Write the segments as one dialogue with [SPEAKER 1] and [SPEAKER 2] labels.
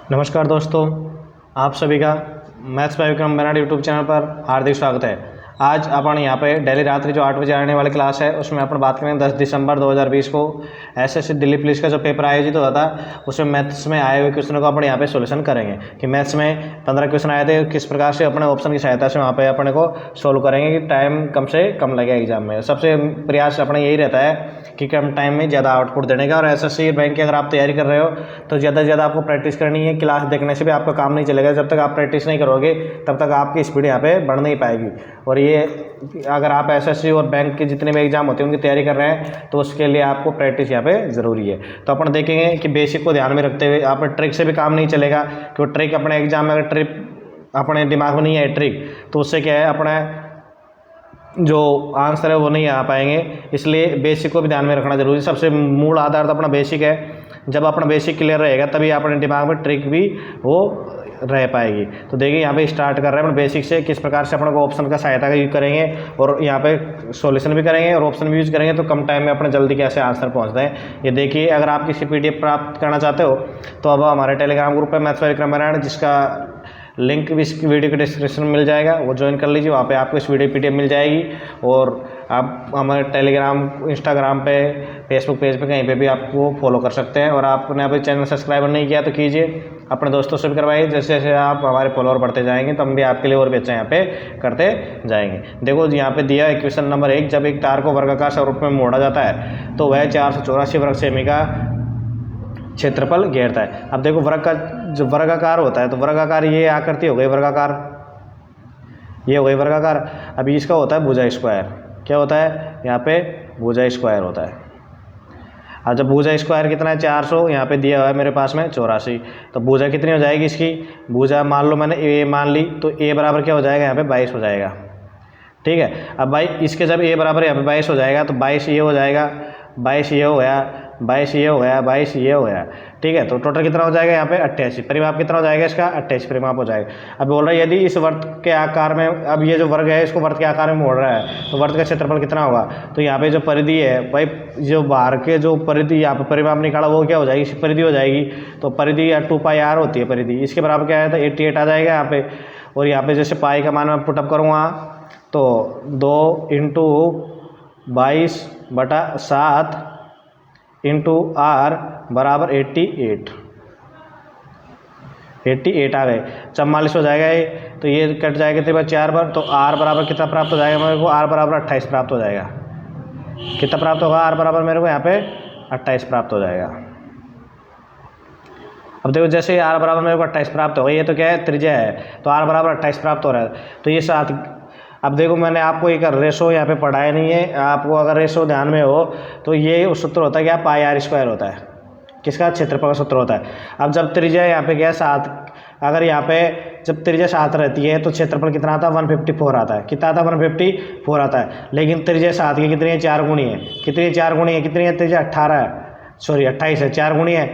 [SPEAKER 1] नमस्कार दोस्तों, आप सभी का maths by Vikram Benad YouTube channel पर हार्दिक स्वागत है। आज अपन यहाँ पे डेली रात्रि जो 8 बजे आने वाली क्लास है उसमें अपन बात करेंगे 10 दिसंबर 2020 को एसएससी दिल्ली पुलिस का जो पेपर आयोजित हुआ था उसमें मैथ्स में आए हुए क्वेश्चनों को अपन यहाँ पे सॉल्यूशन करेंगे कि मैथ्स में 15 क्वेश्चन आए थे, किस प्रकार से अपने ऑप्शन की सहायता से वहाँ पे अपने को सोल्व करेंगे कि टाइम कम से कम लगे एग्जाम में। सबसे प्रयास अपने यही रहता है कि कम टाइम में ज़्यादा आउटपुट देने का। और एसएससी बैंक की अगर आप तैयारी कर रहे हो तो ज़्यादा से ज़्यादा आपको प्रैक्टिस करनी है। क्लास देखने से भी आपका काम नहीं चलेगा, जब तक आप प्रैक्टिस नहीं करोगे तब तक आपकी स्पीड यहाँ पे बढ़ नहीं पाएगी। और ये अगर आप एसएससी और बैंक के जितने भी एग्जाम होते हैं उनकी तैयारी कर रहे हैं तो उसके लिए आपको प्रैक्टिस यहाँ पे ज़रूरी है। तो अपन देखेंगे कि बेसिक को ध्यान में रखते हुए आप ट्रिक से भी काम नहीं चलेगा, क्योंकि ट्रिक अपने एग्जाम में अगर ट्रिक अपने दिमाग में नहीं है ट्रिक तो उससे क्या है अपना जो आंसर है वो नहीं आ पाएंगे। इसलिए बेसिक को भी ध्यान में रखना जरूरी है। सबसे मूल आधार तो अपना बेसिक है। जब अपना बेसिक क्लियर रहेगा तभी अपने दिमाग में ट्रिक भी वो रह पाएगी। तो देखिए यहाँ पे स्टार्ट कर रहे हैं अपने बेसिक से, किस प्रकार से अपने को ऑप्शन का सहायता का यूज करेंगे और यहाँ पे सॉल्यूशन भी करेंगे और ऑप्शन भी यूज करेंगे तो कम टाइम में अपने जल्दी कैसे आंसर पहुँचते हैं ये देखिए। अगर आप किसी PDF प्राप्त करना चाहते हो तो अब हमारे टेलीग्राम ग्रुप है मैथ्स बाय विक्रम बेनाड, जिसका लिंक भी इस वीडियो के डिस्क्रिप्शन में मिल जाएगा, वो ज्वाइन कर लीजिए। वहाँ पे आपको इस वीडियो PDF मिल जाएगी और आप हमारे टेलीग्राम, इंस्टाग्राम पे, फेसबुक पेज पे कहीं पे भी आपको फॉलो कर सकते हैं। और आपने अभी चैनल सब्सक्राइबर नहीं किया तो कीजिए, अपने दोस्तों से भी करवाइए। जैसे जैसे आप हमारे फॉलोअर बढ़ते जाएंगे तो हम भी आपके लिए और भी अच्छा यहाँ पे करते जाएंगे। देखो यहाँ पे दिया है क्वेश्चन नंबर 1, जब एक तार को वर्गाकार स्वरूप में मोड़ा जाता है तो वह 484 वर्ग सेमी का क्षेत्रफल घेरता है। अब देखो वर्ग का जो वर्गाकार होता है तो वर्गाकार ये आकृति हो गई वर्गाकार, ये हो गई वर्गाकार। अभी इसका होता है भुजा स्क्वायर। क्या होता है यहाँ पे? भुजा स्क्वायर होता है। अब जब भुजा स्क्वायर कितना है 400, यहाँ पे दिया हुआ है मेरे पास में 84, तो भुजा कितनी हो जाएगी इसकी? भुजा मान लो मैंने ए मान ली तो ए बराबर क्या हो जाएगा यहाँ पे 22 हो जाएगा। ठीक है, अब भाई इसके जब ए बराबर यहाँ पे 22 हो जाएगा तो 22 ये हो जाएगा, 22 ये हो गया, 22 ये हो गया, 22 ये हो गया। ठीक है, तो टोटल कितना हो जाएगा यहाँ पे 88। परिमाप कितना हो जाएगा इसका? 28 परिमाप हो जाएगा। अब बोल रहा है यदि इस वर्ग के आकार में, अब ये जो वर्ग है इसको वर्ग के आकार में मोड़ रहा है तो वर्ग का क्षेत्रफल कितना होगा? तो यहाँ पे जो परिधि है भाई, जो बाहर के जो परिधि यहाँ पे परिमाप निकाला वो क्या हो जाएगी? परिधि हो जाएगी। तो परिधि 2πr होती है परिधि, इसके बराबर क्या आया था? 88 आ जाएगा यहाँ पे। और यहाँ पे जैसे पाई का मान मैं पुटअप करूँगा तो 2 × 22/7 × r बराबर 88 आ गए। 44 हो जाएगा ये, तो ये कट जाएगा 4 बार, तो r बराबर कितना प्राप्त हो जाएगा मेरे को? r बराबर 28 प्राप्त हो जाएगा। कितना प्राप्त होगा? r बराबर मेरे को यहाँ पे 28 प्राप्त हो जाएगा। अब देखो जैसे r बराबर मेरे को 28 प्राप्त होगा, ये तो क्या है? त्रिज्या है, तो r बराबर 28 प्राप्त हो रहा है। तो ये 7। अब देखो मैंने आपको एक रेशो यहाँ पे पढ़ाया नहीं है, आपको अगर रेशो ध्यान में हो तो ये सूत्र होता है क्या? πr² होता है। किसका? क्षेत्रफल का सूत्र होता है। अब जब त्रिज्या यहाँ पे क्या है 7, अगर यहाँ पे जब त्रिज्या 7 रहती है तो क्षेत्रफल कितना आता है? 154 आता है। कितना आता है? 154 आता है। लेकिन त्रिज्या 7 की कितनी है? 4 गुणी है। कितनी है? 4 गुणी है। कितनी है त्रिज्या? 28 है। 4 गुणी है।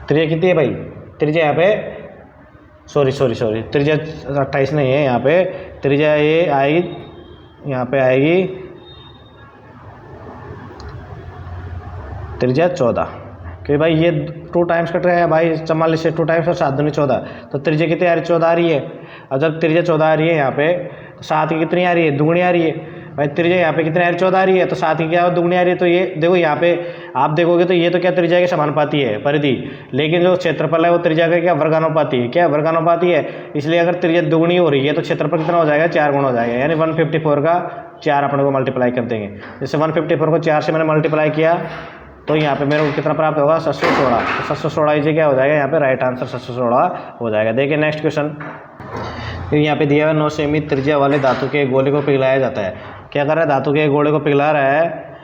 [SPEAKER 1] त्रिज्या कितनी है भाई? त्रिज्या यहाँ पे सॉरी त्रिज्या 28 नहीं है यहाँ पे, त्रिज्या ये आएगी, यहाँ पे आएगी त्रिज्या 14, क्योंकि भाई ये 2 टाइम्स कट रहा है भाई, 44 से 2 टाइम्स और 7 दूनी 14, तो त्रिज्या कितनी आ रही? 14 आ रही है। और जब त्रिज्या 14 आ रही है यहाँ पे तो 7 की कितनी आ रही है? दुगुनी आ रही है। भाई त्रिज्या यहाँ पे कितनी आ रही है? 14 आ रही है, तो 7 की क्या दुगुनी आ रही है। तो ये देखो यहाँ पे आप देखोगे तो ये तो क्या त्रिज्या के समानुपाती है परिधि, लेकिन जो क्षेत्रफल है वो त्रिज्या का क्या? वर्गानुपाती है। क्या? वर्गानुपाती है। इसलिए अगर त्रिज्या दुगुनी हो रही है तो क्षेत्रफल कितना हो जाएगा? 4 गुना हो जाएगा। यानी 154 का 4 अपने को मल्टीप्लाई कर देंगे। जैसे 154 को 4 से मैंने मल्टीप्लाई किया तो यहाँ पे मेरे को कितना प्राप्त होगा? 716। तो 716 इसे क्या हो जाएगा? यहाँ पे राइट आंसर 716 हो जाएगा। देखिए नेक्स्ट क्वेश्चन, यहाँ पे दिया है 9 सेमी त्रिज्या वाले धातु के गोले को पिघलाया जाता है। क्या कर रहा है? धातु के गोले को पिघला रहा है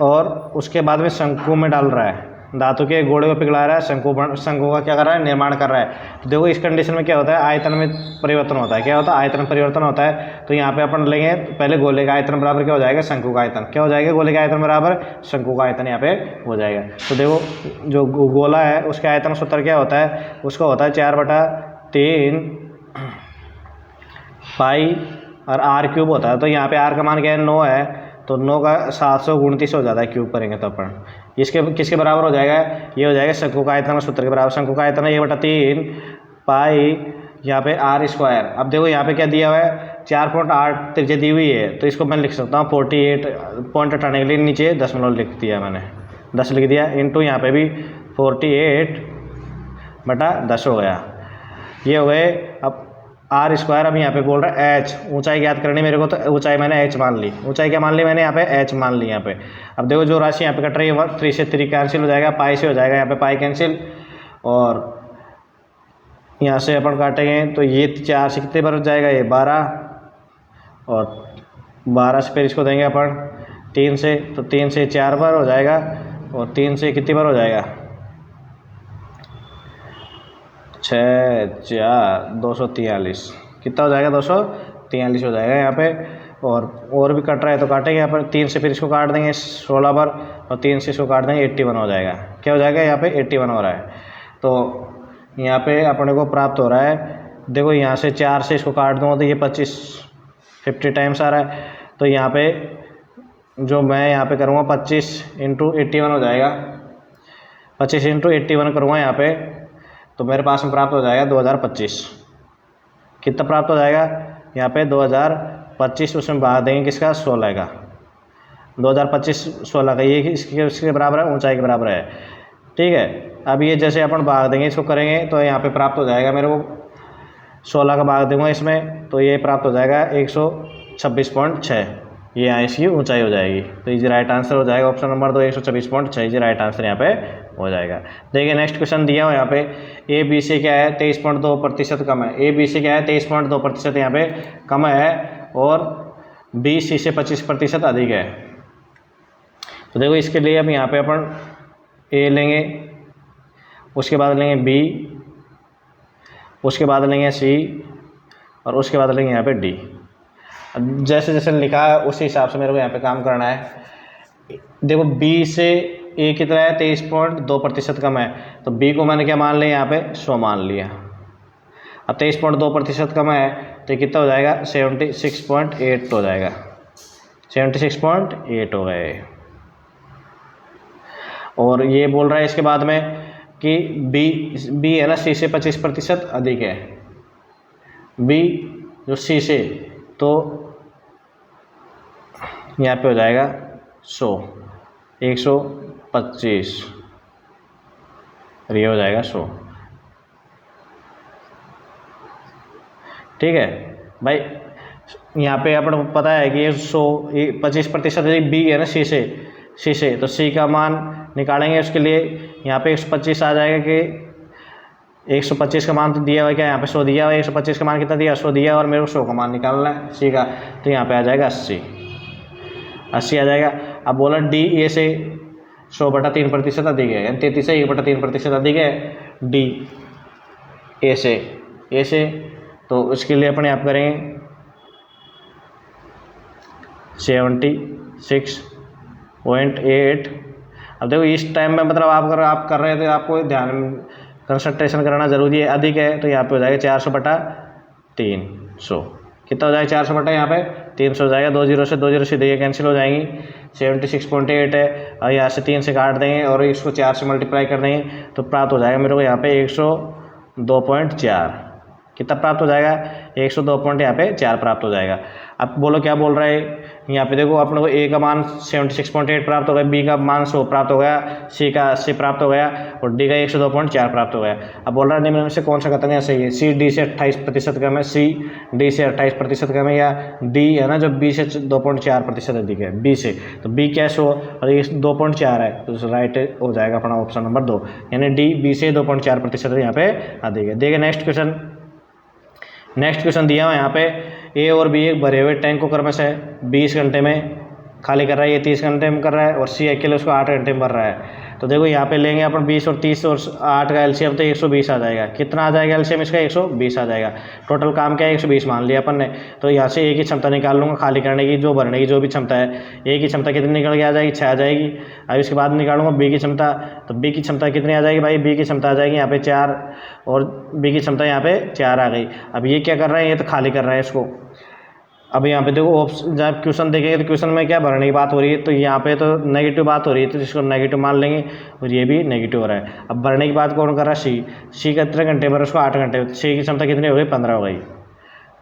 [SPEAKER 1] और उसके बाद में शंकु में डाल रहा है। धातु के गोले को पिघला रहा है, शंकु का क्या कर रहा है? निर्माण कर रहा है। तो देखो इस कंडीशन में क्या होता है? आयतन में परिवर्तन होता है। क्या होता है? आयतन परिवर्तन होता है। तो यहाँ पे अपन लेंगे पहले गोले का आयतन बराबर क्या हो जाएगा? शंकु का आयतन। क्या हो जाएगा? गोले का आयतन बराबर शंकु का आयतन यहाँ पे हो जाएगा। तो देखो जो गोला है उसके आयतन सूत्र क्या होता है? उसका होता है 4/3 पाई और r³ होता है। तो यहाँ पे r का मान क्या है? 9 है, तो 9 का 729 हो जाता है क्यूब करेंगे तो अपन। इसके किसके बराबर हो जाएगा, ये हो जाएगा शंकु का आयतन सूत्र के बराबर। शंकु का आयतन ये बटा 3 पाई यहाँ पे आर स्क्वायर। अब देखो यहाँ पे क्या दिया हुआ है, 4.8 त्रिज्या दी हुई है, तो इसको मैं लिख सकता हूँ 48 पॉइंट हटाने के लिए नीचे दशमलव लिख दिया मैंने, 10 लिख दिया, इंटू यहाँ पे भी 48 बटा 10 हो गया, ये हो गए। अब आर स्क्वायर, अब यहाँ पे बोल रहा है एच, ऊंचाई ज्ञात करनी मेरे को, तो ऊंचाई मैंने एच मान ली। ऊंचाई क्या मान ली मैंने, यहाँ पे एच मान ली यहाँ पे। अब देखो जो राशि यहाँ पे कट रही है 3 से 3 कैंसिल हो जाएगा, पाई से हो जाएगा यहाँ पे पाई कैंसिल, और यहाँ से अपन काटेंगे तो ये 4 से कितने बार हो जाएगा, ये 12, और 12 से फिर इसको देंगे अपन 3 से, तो 3 से 4 बार हो जाएगा, और 3 से कितनी बार हो जाएगा, 6 4 243, कितना हो जाएगा 243 हो जाएगा यहाँ पे। और भी कट रहा है तो काटेंगे यहाँ पर, 3 से फिर इसको काट देंगे 16 बार, और 3 से इसको काट देंगे 81 हो जाएगा। क्या हो जाएगा यहाँ पे 81 हो रहा है। तो यहाँ पे अपने को प्राप्त हो रहा है, देखो यहाँ से 4 से इसको काट दूँगा तो ये 50 टाइम्स आ रहा है। तो यहाँ पे जो मैं यहाँ पे करूँगा 25 इंटू 81 हो जाएगा, 25 इंटू 81 करूँगा यहाँ पे, तो मेरे पास में प्राप्त हो जाएगा 2025। कितना प्राप्त हो जाएगा यहाँ पे 2025, उसमें भाग देंगे किसका, 16 का, 2025 16 का, ये इसके बराबर है, ऊंचाई के बराबर है, ठीक है। अब ये जैसे अपन भाग देंगे, इसको करेंगे तो यहाँ पे प्राप्त हो जाएगा मेरे को 16 का भाग दूंगा इसमें, तो ये प्राप्त हो जाएगा 126.6, ये यहाँ इसकी ऊंचाई हो जाएगी। तो ये राइट आंसर हो जाएगा ऑप्शन नंबर 2 126.6, ये राइट आंसर यहाँ पे हो जाएगा। देखिए नेक्स्ट क्वेश्चन दिया हो यहाँ पे, ए बी से क्या है 23.2% कम है, ए बी से क्या है 23.2% यहाँ पे कम है, और बी सी से 25% अधिक है। तो देखो इसके लिए अब यहाँ पे अपन ए लेंगे, उसके बाद लेंगे बी, उसके बाद लेंगे सी, और उसके बाद लेंगे यहाँ पे डी। जैसे जैसे लिखा है उसी हिसाब से मेरे को यहाँ पे काम करना है। देखो बी से ए कितना है 23.2% कम है, तो बी को मैंने क्या मान लिया यहाँ पे 100 मान लिया। अब 23.2% कम है तो कितना हो जाएगा 76.8 हो जाएगा, 76.8 हो गए। और ये बोल रहा है इसके बाद में कि बी है ना सी से 25% अधिक है, बी जो सी से, तो यहाँ पे हो जाएगा 100 125, और ये हो जाएगा 100, ठीक है भाई। यहाँ पे अपन को पता है कि ये 25% बी है ना सी से, तो सी का मान निकालेंगे, उसके लिए यहाँ पे 125 आ जाएगा कि 125 का मान तो दिया हुआ है, क्या यहाँ पे 100 दिया हुआ है, 125 का मान कितना दिया 100 दिया, और मेरे को 100 का मान निकालना है सी का, तो यहाँ पे आ जाएगा 80 आ जाएगा। अब बोला डी ए से 100/3% अधिक है, यानी 33 से 1/3% अधिक है डी ए से, तो उसके लिए अपन यहाँ करेंगे 76.8। अब देखो इस टाइम में मतलब आप कर रहे थे, आपको ध्यान कंसंट्रेशन करना जरूरी है। अधिक है तो यहाँ पे हो जाएगा 400/300, कितना हो जाएगा 400 यहाँ पे 300 हो जाएगा, 2 0 से 2 0 सीधे ये कैंसिल हो जाएंगी, 76.8 है, और यहाँ से 3 से काट देंगे और इसको 4 से मल्टीप्लाई कर देंगे, तो प्राप्त हो जाएगा मेरे को यहाँ पे 102.4। कितना प्राप्त हो जाएगा 102 यहाँ पे 4 प्राप्त हो जाएगा। अब बोलो क्या बोल रहा है यहाँ पे, देखो अपने को ए का मान 76.8 प्राप्त हो गया, बी का मान 100 प्राप्त हो गया, सी का 80 प्राप्त हो गया, और डी का 102.4 प्राप्त हो गया। अब बोल रहा है निम्न में से कौन सा कथन है सही है, सी डी से 28% कम है, सी डी से 28% कम है, या डी है ना जो बी से 2.4% अधिक है बी से, तो बी क्या 100 और ये 2.4 है, तो राइट हो जाएगा अपना ऑप्शन नंबर 2, यानी डी बी से 2.4% यहाँ पे अधिक है। देखिए नेक्स्ट क्वेश्चन दिया हुआ यहाँ पे, ए और बी एक भरे हुए टैंक को क्रमश है 20 घंटे में खाली कर रहा है, ये 30 घंटे में कर रहा है, और सी अकेले उसको 8 घंटे में भर रहा है। तो देखो यहाँ पे लेंगे अपन 20 और 30 और 8 का एलसीएम, तो 120 आ जाएगा। कितना आ जाएगा एलसीएम इसका 120 आ जाएगा। टोटल काम क्या है 120 मान लिया अपन ने, तो यहाँ से ए की क्षमता निकाल लूँगा खाली करने की, जो भरने की जो भी क्षमता है, ए की क्षमता कितनी निकल के आ जाएगी 6 आ जाएगी। अब इसके बाद निकालूंगा बी की क्षमता, तो बी की क्षमता कितनी आ जाएगी भाई, बी की क्षमता आ जाएगी यहाँ पे 4, और बी की क्षमता यहाँ पे 4 आ गई। अब ये क्या कर रहे हैं, ये तो खाली कर रहे हैं इसको। अब यहाँ पे देखो जब क्वेश्चन देखेंगे तो क्वेश्चन में क्या भरने की बात हो रही है, तो यहाँ पे तो नेगेटिव बात हो रही है, तो इसको नेगेटिव मान लेंगे और ये भी नेगेटिव हो रहा है। अब भरने की बात कौन कर रहा है? सी कितने घंटे भर, उसको 8 घंटे। सी की क्षमता कितनी हो गई? 15 हो गई।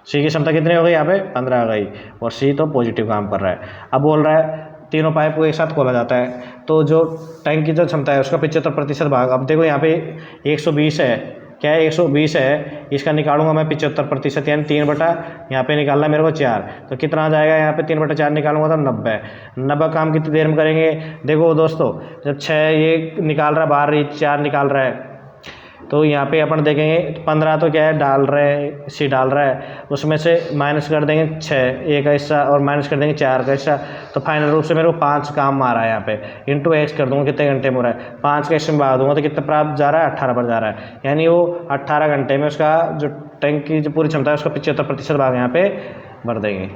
[SPEAKER 1] सी की क्षमता कितनी हो गई? यहाँ पे 15 हो गई, और सी तो पॉजिटिव काम कर रहा है। अब बोल रहा है तीनों पाइप को एक साथ खोला जाता है, तो जो टैंक की जो क्षमता है उसका 75% भाग। अब देखो यहाँ पे 120 है, क्या है? 120 है, इसका निकालूंगा मैं 75%, यानी 3 बटा यहाँ पे निकालना है मेरे को 4, तो कितना आ जाएगा? यहाँ पे 3 बटा 4 निकालूंगा तो 90। 90 काम कितनी देर में करेंगे? देखो दोस्तों, जब 6 ये निकाल रहा है बाहर, 4 निकाल रहा है, तो यहाँ पे अपन देखेंगे 15 तो क्या है डाल रहे हैं, सी डाल रहा है, उसमें से माइनस कर देंगे 6 एक का हिस्सा, और माइनस कर देंगे 4 का हिस्सा, तो फाइनल रूप से मेरे को 5 काम आ रहा है। यहाँ पे इंटू एक्स कर दूंगा, कितने घंटे में हो रहा है? 5 का एक्स में बढ़ा दूंगा तो कितना प्राप्त जा रहा है? 18 पर जा रहा है, यानी वो 18 घंटे में उसका जो टैंक की जो पूरी क्षमता है उसका 75% भाग यहाँ पे भर देंगे।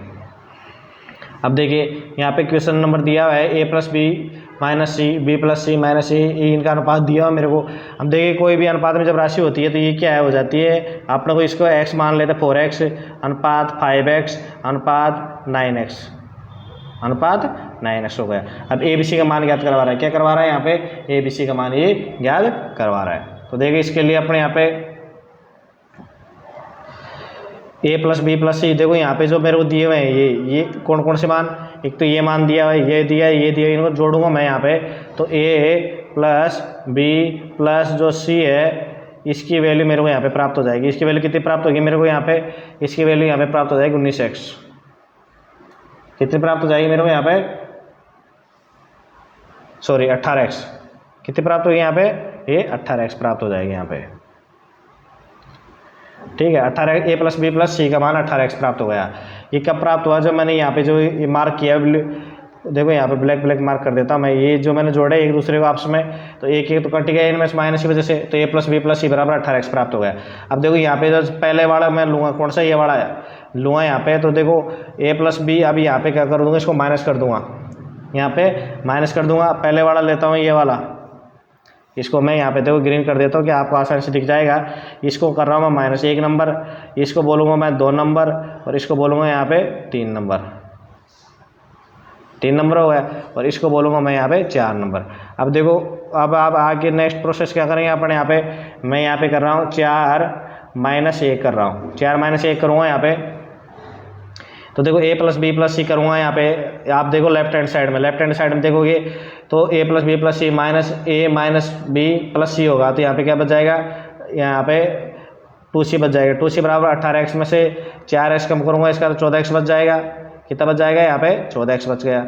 [SPEAKER 1] अब देखिए यहाँ पे क्वेश्चन नंबर दिया हुआ है a plus B minus C, B plus C minus C, इनका अनुपात दिया हुआ मेरे को। अब देखिए कोई भी अनुपात में जब राशि होती है तो ये क्या है हो जाती है, अपने को इसको x मान लेते हैं 4x अनुपात 5x अनुपात 9x, अनुपात 9x हो गया। अब ए बी सी का मान ज्ञात करवा रहा है, क्या करवा रहा है यहाँ पे? ए बी सी का मान ये ज्ञात करवा रहा है। तो देखिए इसके लिए अपने यहाँ पे a प्लस बी प्लस सी, देखो यहाँ पे जो मेरे को दिए हुए हैं ये कौन कौन से मान, एक तो ये मान दिया है, ये दिया है, ये दिया है, इनको जोड़ूंगा मैं यहाँ पे, तो a प्लस बी प्लस जो c है इसकी वैल्यू मेरे को यहाँ पे प्राप्त हो जाएगी। इसकी वैल्यू कितनी प्राप्त होगी मेरे को यहाँ पे? इसकी वैल्यू यहाँ पे प्राप्त हो जाएगी 19x। कितनी प्राप्त हो जाएगी मेरे को यहाँ पे? Sorry 18x। कितनी प्राप्त होगी यहाँ पे? ये 18x प्राप्त हो जाएगी यहाँ पे, ठीक है। 18 a प्लस बी प्लस सी का मान 18x प्राप्त हो गया। ये कब प्राप्त हुआ? जब मैंने यहाँ पे जो ये मार्क किया, देखो यहाँ पे ब्लैक ब्लैक मार्क कर देता हूँ मैं, ये जो मैंने जोड़े एक दूसरे को आपस में, तो एक तो कट गया इनमें माइनस की वजह से, तो a प्लस बी प्लस सी बराबर 18x प्राप्त हो गया। अब देखो यहाँ पे जो पहले वाला मैं लूँगा, कौन सा? ये वाला लूँगा यहाँ पे, तो देखो a प्लस बी, अभी यहाँ पे क्या कर दूँगा? इसको माइनस कर दूँगा, यहाँ पे माइनस कर दूँगा। पहले वाला लेता हूँ, ये वाला, इसको मैं यहाँ पे देखो ग्रीन कर देता हूँ कि आपको आसानी से दिख जाएगा। इसको कर रहा हूँ मैं -1 नंबर, इसको बोलूँगा मैं 2 नंबर, और इसको बोलूँगा यहाँ पे 3 नंबर, 3 नंबर हो गया, और इसको बोलूँगा मैं यहाँ पे 4 नंबर। अब देखो, अब आप आगे नेक्स्ट प्रोसेस क्या करेंगे अपन? यहाँ पे मैं यहाँ पे कर रहा हूँ 4 - 1 कर रहा हूँ, 4 - 1 करूँगा यहाँ पे, तो देखो a प्लस बी प्लस सी करूँगा यहाँ पे। आप देखो लेफ्ट हैंड साइड में देखोगे तो a plus B plus C minus a minus B plus C होगा, तो यहाँ पे क्या बच जाएगा? यहाँ पे 2c बच जाएगा। 2c बराबर 18x में से 4x कम करूँगा इसका, तो 14x बच जाएगा। कितना बच जाएगा? यहाँ पे 14x बच गया।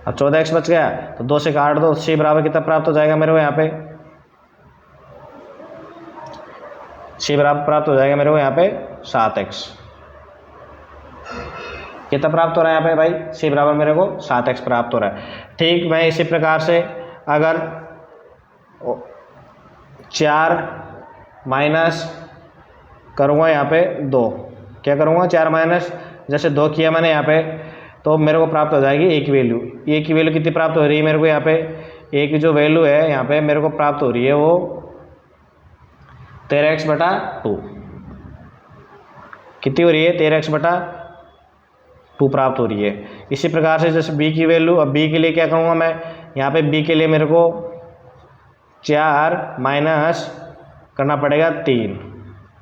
[SPEAKER 1] अब 14x बच गया तो 2 से काट दो, c बराबर कितना प्राप्त हो जाएगा मेरे को? यहाँ पे c बराबर प्राप्त हो जाएगा मेरे को यहाँ पे 7x। कितना प्राप्त हो रहा है यहाँ पे भाई? c बराबर मेरे को 7x प्राप्त हो रहा है। ठीक, मैं इसी प्रकार से अगर 4 माइनस करूँगा यहाँ पे 2, क्या करूँगा? 4 माइनस जैसे 2 किया मैंने यहाँ पे, तो मेरे को प्राप्त हो जाएगी a की वैल्यू। a की वैल्यू कितनी प्राप्त हो रही है मेरे को? यहाँ पे a की जो वैल्यू है यहाँ पे मेरे को प्राप्त हो रही है वो 13x/2। कितनी हो रही है? 13x/2 प्राप्त हो रही है। इसी प्रकार से जैसे b की वैल्यू, अब b के लिए क्या करूँगा मैं? यहाँ पे b के लिए मेरे को 4 माइनस करना पड़ेगा 3।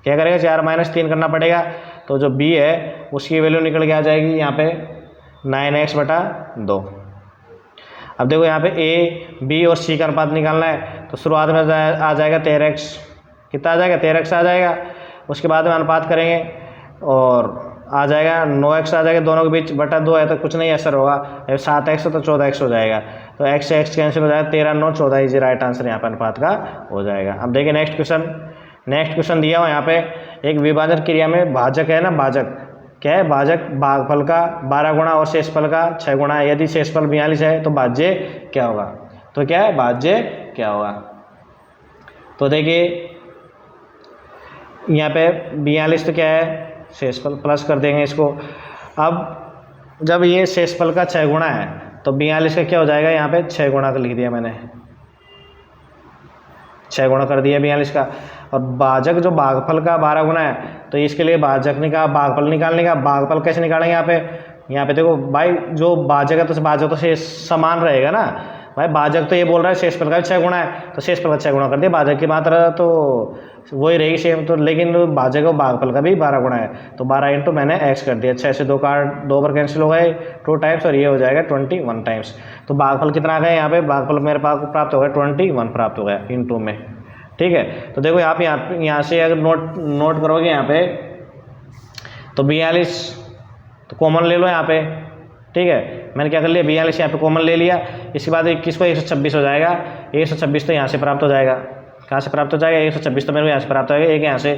[SPEAKER 1] क्या करेगा? 4 - 3 करना पड़ेगा, तो जो b है उसकी वैल्यू निकल के आ जाएगी यहाँ पे 9x/2। अब देखो यहाँ पे a, b और c का अनुपात निकालना है, तो शुरुआत में आ जाएगा 13x। कितना आ जाएगा? 13x आ जाएगा। उसके बाद में अनुपात करेंगे और आ जाएगा 9x आ जाएगा, दोनों के बीच बटा 2 है तो कुछ नहीं असर होगा। 7x तो 14x हो जाएगा, तो x से x कैंसिल हो जाएगा, 13 9 14 इजी राइट आंसर यहाँ पे अनुपात का हो जाएगा। अब देखिए नेक्स्ट क्वेश्चन दिया हुआ यहाँ पे, एक विभाजन क्रिया में भाजक है ना, भाजक क्या है? भाजक भागफल का 12 गुणा और शेषफल का 6 गुणा है। यदि शेषफल 42 है तो भाज्य क्या होगा? तो क्या है? भाज्य क्या होगा? तो देखिए यहाँ पे 42 तो क्या है? शेषफल, प्लस कर देंगे इसको। अब जब ये शेषफल का 6 गुणा है तो 42 का क्या हो जाएगा? यहाँ पे 6 गुणा का लिख दिया मैंने, 6 गुणा कर दिया 42 का। और भाजक जो भागफल का 12 गुना है, तो इसके लिए भाजक भागफल निकालने का, भागफल कैसे निकालेंगे यहाँ पे देखो भाई, जो भाजक है तो भाजक तो शेष समान रहेगा ना भाई। भाजक तो ये बोल रहा है शेषफल का 6 गुना है, तो शेषफल का 6 गुना कर दिया, भाजक की मात्रा तो वही रहेगी सेम, तो लेकिन भाजक और भागफल का भी 12 गुना है, तो 12 इंटू मैंने x कर दिया। 6 से 2 बार कैंसिल हो गए 2 टाइम्स, और ये हो जाएगा 21 टाइम्स। तो भागफल कितना आ गया यहाँ पे, भागफल मेरे पास प्राप्त हो गया 21 प्राप्त हो गया इंटू में। ठीक है, तो देखो आप यहाँ से अगर नोट करोगे यहाँ पे, तो 42 तो कॉमन ले लो यहाँ पे। ठीक है, मैंने क्या कर लिया, 42 यहाँ पे कॉमन ले लिया। इसके बाद 21 को 126 हो जाएगा, 126 तो यहाँ से प्राप्त हो जाएगा। कहाँ से प्राप्त हो जाएगा, 126 तो मेरे को यहाँ से प्राप्त हो जाएगा, एक यहाँ से,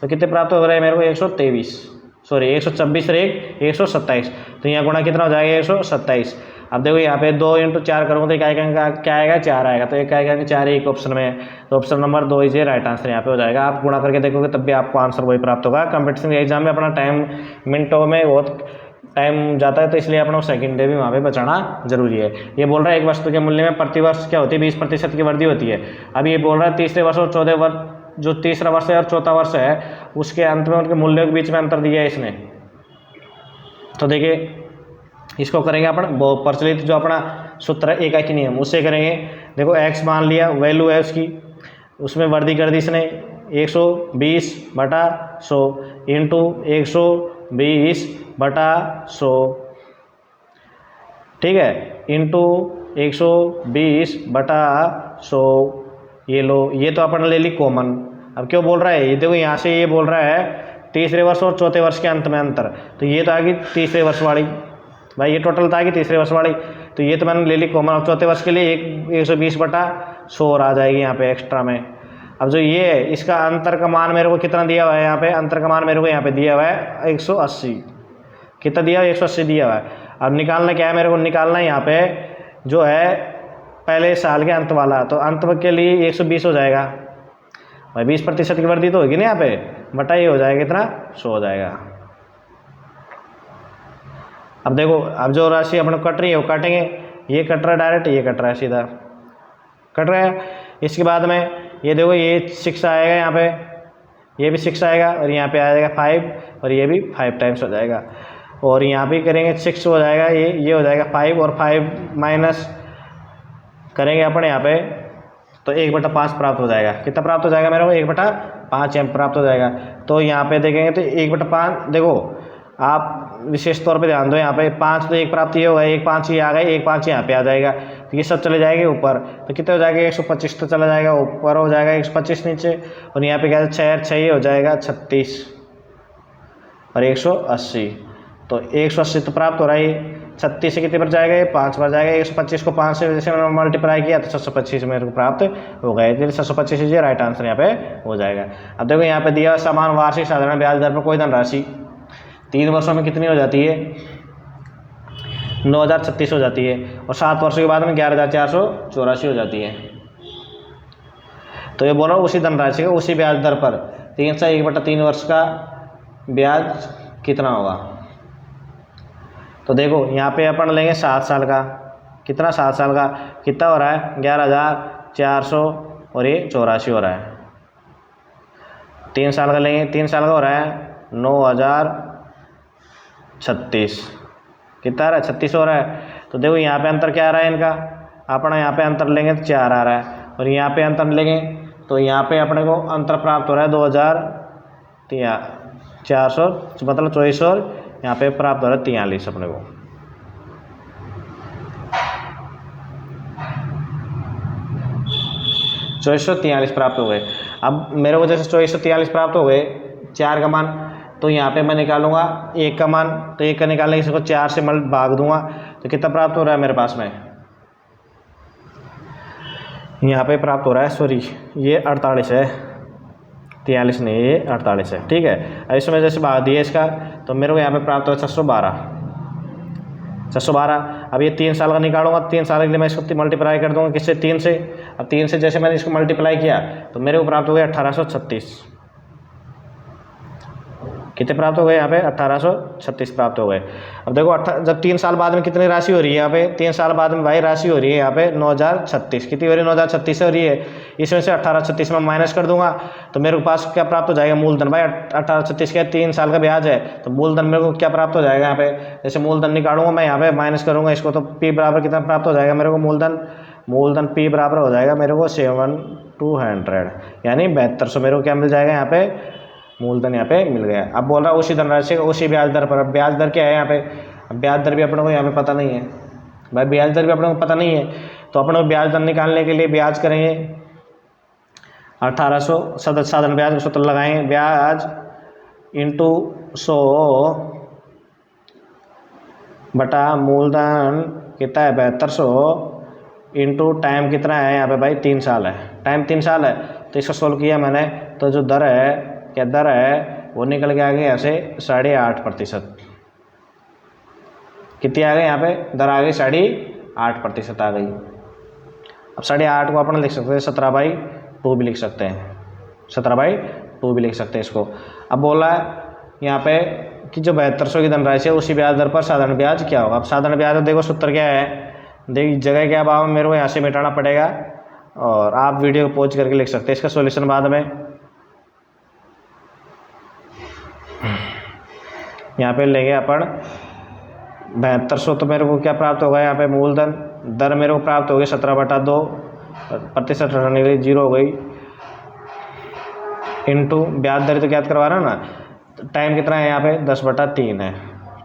[SPEAKER 1] तो कितने प्राप्त हो रहे हैं मेरे को 124 एक 127, तो यहाँ गुणा कितना हो जाएगा 127। अब देखो यहाँ पे 2 इंटू 4 करूँगा तो क्या आएगा 4 आएगा, तो एक आएगा कि 4 एक ऑप्शन में है, तो option number 2 is right answer यहाँ पे हो जाएगा। आप गुणा करके देखोगे तब भी आपको आंसर वही प्राप्त होगा। कंपटीशन एग्जाम में अपना टाइम मिनटों में बहुत टाइम जाता है, तो इसलिए अपना सेकंड डे भी वहाँ पे बचाना जरूरी है। ये बोल रहा है एक वस्तु के मूल्य में प्रतिवर्ष क्या होती है, 20% की वृद्धि होती है। अब ये बोल रहा है तीसरे वर्ष और चौथे वर्ष, जो तीसरा वर्ष है और चौथा वर्ष है उसके अंत में उनके मूल्यों के बीच में अंतर दिया है इसने। तो देखिए इसको करेंगे अपन प्रचलित जो अपना सूत्र है एकाकी नियम, उससे करेंगे। देखो x मान लिया, वैल्यू है उसकी, उसमें वृद्धि कर दी इसने 120/100 इंटू 120/100, ठीक है, इंटू 120/100। ये लो, ये तो अपन ले ली कॉमन। अब क्यों बोल रहा है ये, देखो यहाँ से ये बोल रहा है तीसरे वर्ष और चौथे वर्ष के अंत में अंतर, तो ये तो आ गई तीसरे वर्ष वाली भाई, ये टोटल था कि तीसरे वर्ष वाली, तो ये तो मैंने ले ली कॉमन। और चौथे वर्ष के लिए 120/100 और आ जाएगी यहाँ पे एक्स्ट्रा में। अब जो ये है इसका अंतर का मान मेरे को कितना दिया हुआ है यहाँ पे, अंतर का मान मेरे को यहाँ पे दिया हुआ है 180। कितना दिया हुआ है, 180 दिया हुआ है। अब निकालना क्या है मेरे को, निकालना है यहाँ पे जो है पहले साल के अंत वाला, तो अंत के लिए 120 हो जाएगा भाई, 20% की वृद्धि तो होगी ना यहाँ पे, बटा ये हो जाएगा कितना 100 हो जाएगा। अब देखो अब जो राशि अपने कट रही है वो काटेंगे, ये कट रहा है डायरेक्ट, ये कट रहा है सीधा कट रहा है। इसके बाद में ये देखो ये 6 आएगा यहाँ पे, ये भी 6 आएगा, और यहाँ पे आ जाएगा 5, और ये भी 5 टाइम्स हो जाएगा। और यहाँ भी करेंगे 6 हो जाएगा, ये हो जाएगा 5, और 5 माइनस करेंगे अपन यहाँ पे तो 1/5 प्राप्त हो जाएगा। कितना प्राप्त हो जाएगा मेरे को, 1/5 एम प्राप्त हो जाएगा। तो यहाँ पे देखेंगे तो 1/5, देखो आप विशेष तौर पे ध्यान दो, यहाँ पे 5 तो 1 प्राप्त ये होगा, 1 5 ये आ गए, 1 5 यहाँ पे आ जाएगा, तो ये सब चले जाएंगे ऊपर, तो कितने हो जाएगा 125 तो चला जाएगा ऊपर, हो जाएगा 125 नीचे, और यहाँ पे क्या है 6 ये हो जाएगा 36 और 180, तो 180 तो प्राप्त हो रहा है। 36 से कितने पर जाएगा, ये 5 बार जाएगा, 125 को 5 से जैसे मैंने मल्टीप्लाई किया तो 625 मेरे को प्राप्त हो गए, इसलिए 625 ये राइट आंसर यहाँ पे हो जाएगा। अब देखो यहाँ पे दिया समान वार्षिक साधारण ब्याज दर पर कोई धनराशि 3 वर्षों में कितनी हो जाती है, 9036 हो जाती है, और 7 वर्षों के बाद में 11484 हो जाती है। तो ये बोला उसी धनराशि का उसी ब्याज दर पर 3/1/3 वर्ष का ब्याज कितना होगा। तो देखो यहाँ पे अपन लेंगे 7 साल का, कितना 7 साल का कितना हो रहा है 11400, और ये 84 हो रहा है। 3 साल का लेंगे, 3 साल का हो रहा है 9036, कितना आ रहा है 36 हो रहा है। तो देखो यहाँ पे अंतर क्या आ रहा है इनका, अपना यहाँ पे अंतर लेंगे तो 4 आ रहा है, और यहाँ पे अंतर लेंगे तो यहाँ पे अपने को अंतर प्राप्त हो रहा है 2400, मतलब 24, और यहाँ पे प्राप्त हो रहा है 43 अपने को। चौबीस 43 प्राप्त हो गए। अब मेरे को जैसे 2443 प्राप्त हो गए, 4 का मान, तो यहाँ पे मैं निकालूंगा 1 का मान, तो 1 का निकालने के इसको 4 से भाग दूंगा, तो कितना प्राप्त हो रहा है मेरे पास में, यहाँ पे प्राप्त हो रहा है, सॉरी ये 48 है, 43 नहीं, ये 48 है, ठीक है। अब इसमें जैसे भाग दिए इसका, तो मेरे को यहाँ पे प्राप्त हो 612। अब ये 3 साल का निकालूंगा, 3 साल के लिए मैं इसको मल्टीप्लाई कर दूंगा किससे, 3 से। अब 3 से जैसे मैंने इसको मल्टीप्लाई किया तो मेरे को प्राप्त हो गया 1836, कितने प्राप्त हो गए यहाँ पे 1836 प्राप्त हो गए। अब देखो जब 3 साल बाद में कितनी राशि हो रही है यहाँ पे, 3 साल बाद में भाई राशि हो रही है यहाँ पे 9036। कितनी हो रही है? 9036 हो रही है। इसमें से 1836 में माइनस कर दूंगा तो मेरे पास क्या प्राप्त हो जाएगा? मूलधन। भाई 1836 का 3 साल का ब्याज है तो मूलधन मेरे को क्या प्राप्त हो जाएगा यहाँ पे? जैसे मूलधन निकालूंगा मैं यहाँ पे, माइनस करूंगा इसको तो पी बराबर कितना प्राप्त हो जाएगा मेरे को? मूलधन पी बराबर हो जाएगा मेरे को 7200, यानी 7200 मेरे को क्या मिल जाएगा यहाँ पे? मूलधन यहाँ पे मिल गया। अब बोल रहा है उसी धनराशि का उसी ब्याज दर पर। अब ब्याज दर क्या है यहाँ पे? अब ब्याज दर भी अपने को यहाँ पे पता नहीं है भाई, ब्याज दर भी अपने को पता नहीं है। तो अपने को ब्याज दर निकालने के लिए ब्याज करेंगे 1800 साधारण ब्याज का सूत्र लगाएंगे, ब्याज इंटू 100 बटा मूलधन कितना है? 7200 इंटू टाइम कितना है यहाँ पे भाई? 3 साल है। टाइम 3 साल है तो इसको सोल्व किया मैंने तो जो दर है, क्या दर है वो निकल के आ गई यहाँ से 8.5%। कितनी आ गई यहाँ पे? दर आ गई 8.5% आ गई। अब 8.5 को अपन लिख सकते हैं 17/2 भी लिख सकते हैं, 17/2 भी लिख सकते हैं इसको। अब बोला यहाँ पे कि जो 7200 की धनराशि है उसी ब्याज दर पर साधारण ब्याज क्या होगा। अब साधारण ब्याज देखो सूत्र क्या है, देख जगह क्या भाव मेरे को यहाँ से मिटाना पड़ेगा और आप वीडियो को पॉज करके लिख सकते हैं इसका सॉल्यूशन बाद में। यहाँ पे लेंगे अपन 7200 तो मेरे को क्या प्राप्त होगा यहाँ पे? मूलधन। दर मेरे को प्राप्त हो गई 17/2, प्रतिशत हटाने के लिए 0 हो गई, इंटू ब्याज दर तो ज्ञात करवा रहा ना। टाइम कितना है यहाँ पे? 10/3 है।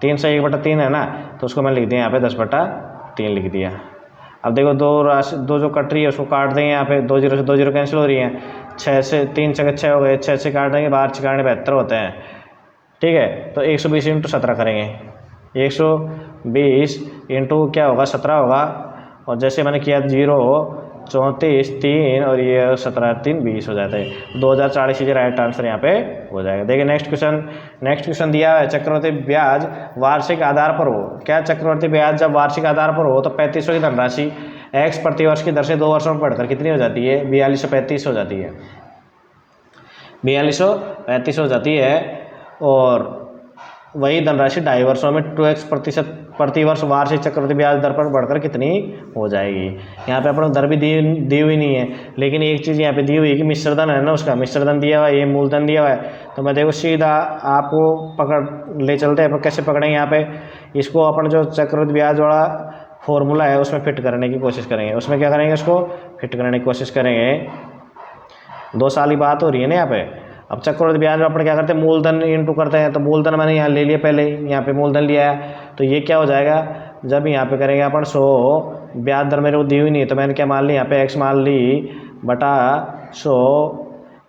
[SPEAKER 1] 3 से 1/3 है ना, तो उसको मैं लिख दिया यहाँ पे 10/3 लिख दिया। अब देखो दो जो कट रही है उसको काट देंगे यहाँ पे, 2 0 से 2 0 कैंसिल हो रही है, 6 से 3 से 6 हो गए, 6 से काट देंगे, 12 6 72 होते हैं। ठीक है, तो 120 इंटू 17 करेंगे, 120 इंटू क्या होगा? 17 होगा। और जैसे मैंने किया 0 34 3 और ये 17 3 20 हो जाता है। 2040 ही राइट आंसर यहाँ पे हो जाएगा। देखिए नेक्स्ट क्वेश्चन दिया है, चक्रवर्ती ब्याज वार्षिक आधार पर हो। क्या चक्रवर्ती ब्याज जब वार्षिक आधार पर हो तो 3500 की धनराशि x प्रतिवर्ष की दर से 2 वर्षों में बढ़कर कितनी हो जाती है? 4235 हो जाती है, 4235 हो जाती है। और वही धनराशि 2.5 वर्षों में 2x प्रति वर्ष वार्षिक चक्रवृद्धि ब्याज दर पर बढ़कर कितनी हो जाएगी। यहाँ पे अपन दर भी दी हुई नहीं है, लेकिन एक चीज़ यहाँ पे दी हुई है कि मिश्रधन है ना, उसका मिश्रधन दिया हुआ है, ये मूलधन दिया हुआ है। तो मैं देखो सीधा आपको पकड़ ले चलते हैं। कैसे पकड़ेंगे यहाँ पे? इसको अपन जो चक्रवृद्धि ब्याज वाला फॉर्मूला है उसमें फिट करने की कोशिश करेंगे। उसमें क्या करेंगे? उसको फिट करने की कोशिश करेंगे। 2 साल की बात हो रही है ना यहाँ पे। अब चक्रवृद्धि ब्याज में अपन क्या करते हैं? मूलधन इंटू करते हैं। तो मूलधन मैंने यहाँ ले लिया, पहले यहाँ पे मूलधन लिया है, तो ये क्या हो जाएगा? जब यहाँ पे करेंगे अपन 100, ब्याज दर मेरे को दी हुई नहीं है तो मैंने क्या मान ली यहाँ पे? x मान ली बटा 100।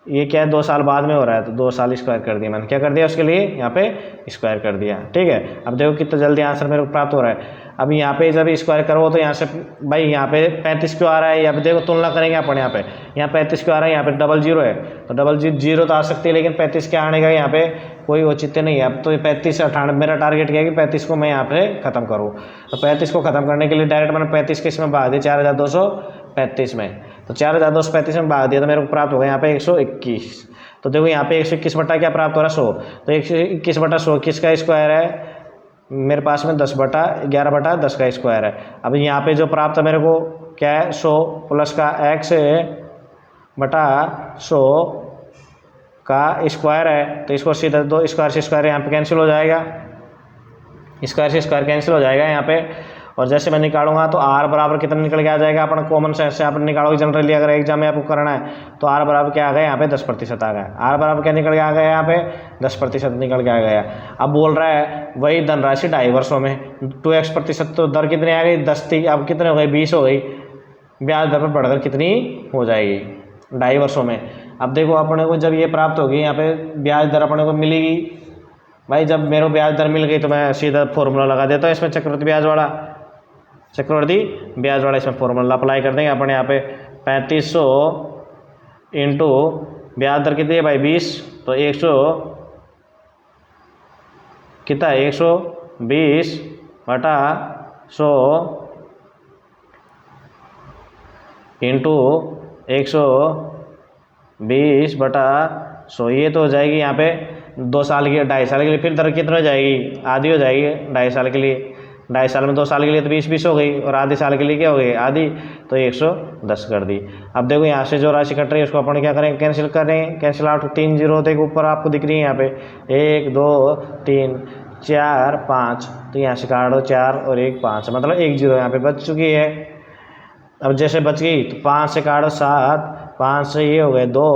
[SPEAKER 1] ये क्या है? 2 साल बाद में हो रहा है तो 2 साल स्क्वायर कर दिया मैंने। क्या कर दिया उसके लिए? यहाँ पे स्क्वायर कर दिया। ठीक है, अब देखो कितना जल्दी आंसर मेरे को प्राप्त हो रहा है। अब यहाँ पे जब स्क्वायर करो तो यहाँ से भाई यहाँ पे 35 क्यों आ रहा है? यहाँ पे देखो तुलना करेंगे अपन। यहाँ पे 35 क्यों आ रहा है? यहाँ पे डबल 0 है तो डबल 0 तो आ सकती है, लेकिन 35 क्या आने का यहाँ पे कोई औचित्य नहीं है। अब तो 35 से 98 मेरा टारगेट क्या है कि 35 को मैं यहाँ पे खत्म करूँ। तो 35 को खत्म करने के लिए डायरेक्ट मैंने 35 के इसमें भाग दिया 4235 में। तो 4235 में भाग दिया तो मेरे को प्राप्त होगा यहाँ पे 121। तो देखो यहाँ पे 121 बटा क्या प्राप्त हो रहा है? 100। तो 121 बटा 100 किसका स्क्वायर है? मेरे पास में 11/10 का स्क्वायर है। अब यहाँ पे जो प्राप्त है मेरे को क्या है? 100 प्लस का x बटा 100 का स्क्वायर है, तो इसको सीधा 2 स्क्वायर से स्क्वायर यहाँ पे कैंसिल हो जाएगा, स्क्वायर से स्क्वायर कैंसिल हो जाएगा यहाँ पे। और जैसे मैं निकालूंगा तो r बराबर कितना निकल के आ जाएगा? अपना कॉमन सेंस से आप निकालोगे जनरली, अगर एग्जाम में आपको करना है तो r बराबर क्या आ गया यहाँ पे? 10% आ गया। r बराबर क्या निकल के आ गया यहाँ पे? 10% निकल के आ गया। अब बोल रहा है वही धनराशि 2.5 वर्षों में 2x प्रतिशत, तो दर कितनी आ गई? 10 थी, अब कितने हो गई? 20 हो गई। ब्याज दर पर बढ़कर कितनी हो जाएगी? 2.5 वर्षों में। अब देखो अपने को जब ये प्राप्त होगी यहाँ पे ब्याज दर अपने को मिलेगी भाई। जब मेरे को ब्याज दर मिल गई तो मैं सीधा फॉर्मूला लगा देता हूँ इसमें, चक्रवृद्धि ब्याज वाला इसमें फॉर्मूला अप्लाई कर देंगे अपन। यहाँ पे 3500 इंटू ब्याज दर कितनी है भाई? 20, तो 100 कितना है? 120 बटा 100 इंटू 120 बटा 100, ये तो हो जाएगी यहाँ पे 2 साल की 2.5 साल के लिए, फिर दर कितना हो जाएगी, आधी हो जाएगी 2.5 साल के लिए। 2.5 साल में 2 साल के लिए तो 20-20 हो गई, और आधे साल के लिए क्या हो गई, आधी, तो 110 कर दी। अब देखो यहाँ से जो राशि कट रही है उसको अपन क्या करेंगे, कैंसिल करें, कैंसिल आउट। 3 जीरो देखो ऊपर आपको दिख रही है यहाँ पे, 1 2 3 4 5, तो यहाँ से काट दो 4 और 1 5, मतलब 1 जीरो यहाँ पे बच चुकी है। अब जैसे बच गई तो 5 से काटो 7, 5 से ये हो गए 2,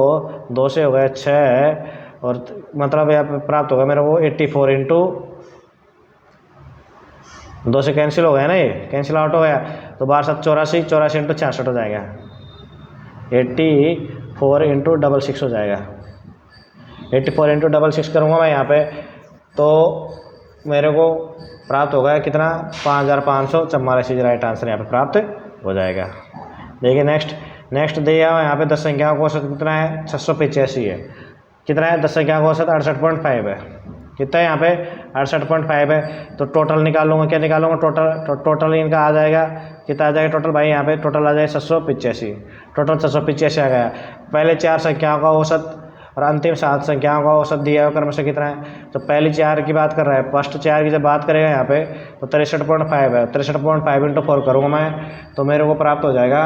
[SPEAKER 1] 2 से हो गए 6, और मतलब यहाँ पे प्राप्त होगा मेरे को 84 इंटू 2 से कैंसिल हो गया ना, ये कैंसिल आउट हो गया, तो 12 7 84, 84 इंटू 66 हो जाएगा, 84 इंटू 66 हो जाएगा। 84 इंटू 66 करूँगा मैं यहाँ पे, तो मेरे को प्राप्त होगा कितना, 5544, राइट आंसर यहाँ पे प्राप्त हो जाएगा। देखिए नेक्स्ट दिया हुआ यहाँ पे 10 संख्याओं का औसत कितना है, 685 है। कितना है, 10 संख्याओं का औसत 68.5 है। कितना है यहाँ पे, 68.5 है। तो टोटल निकालूंगा, क्या निकालूंगा, टोटल इनका आ जाएगा, कितना आ जाएगा टोटल भाई, यहाँ पे टोटल आ जाएगा 685, टोटल 685 आ गया। पहले 4 संख्याओं का औसत और अंतिम 7 संख्याओं का औसत दिया हुआ क्रम से कितना है, तो पहली 4 की बात कर रहा है, फर्स्ट 4 की जब बात करेगा यहाँ पे तो 63.5 है, 63.5 इंटू 4 करूँगा मैं, तो मेरे को प्राप्त हो जाएगा